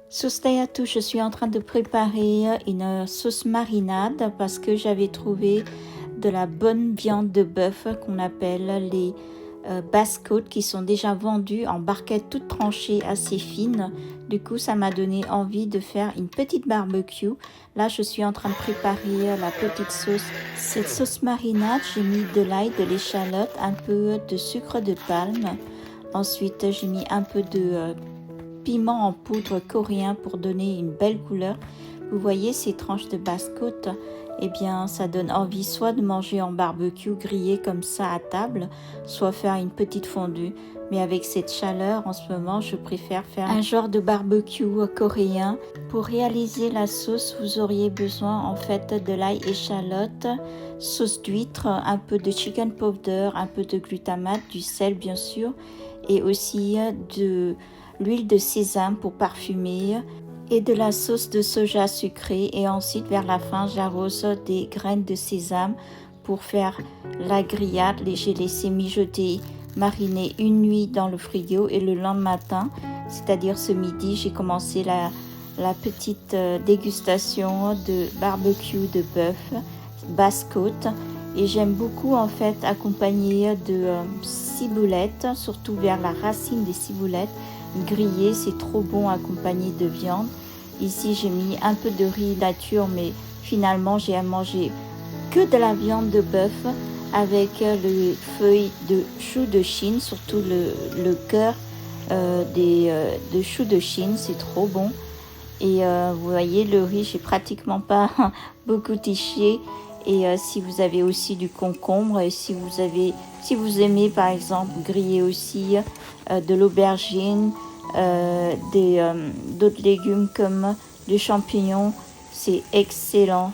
Sauce tayatou, je suis en train de préparer une sauce marinade parce que j'avais trouvé de la bonne viande de bœuf qu'on appelle les basse-côtes qui sont déjà vendues en barquettes toutes tranchées assez fines. Du coup, ça m'a donné envie de faire une petite barbecue. Là, je suis en train de préparer la petite sauce. Cette sauce marinade, j'ai mis de l'ail, de l'échalote, un peu de sucre de palme. Ensuite, j'ai mis un peu de piment en poudre coréen pour donner une belle couleur. Vous voyez ces tranches de basse-côte, eh bien ça donne envie soit de manger en barbecue grillé comme ça à table, soit faire une petite fondue. Mais avec cette chaleur en ce moment, je préfère faire un genre de barbecue coréen. Pour réaliser la sauce, vous auriez besoin en fait de l'ail échalote, sauce d'huître, un peu de chicken powder, un peu de glutamate, du sel bien sûr, et aussi de l'huile de sésame pour parfumer et de la sauce de soja sucrée. Et ensuite, vers la fin, j'arrose des graines de sésame pour faire la grillade. J'ai laissé mijoter, mariner une nuit dans le frigo et le lendemain matin, c'est-à-dire ce midi, j'ai commencé la petite dégustation de barbecue de bœuf basse-côte. Et j'aime beaucoup en fait accompagner de ciboulettes, surtout vers la racine des ciboulettes. Grillé, c'est trop bon accompagné de viande. Ici, j'ai mis un peu de riz nature, mais finalement, j'ai à manger que de la viande de bœuf avec les feuilles de chou de Chine, surtout le cœur de chou de Chine, c'est trop bon. Et vous voyez, le riz, j'ai pratiquement pas beaucoup tiché. Et si vous avez aussi du concombre, et si vous aimez par exemple griller aussi de l'aubergine, d'autres légumes comme des champignons, c'est excellent.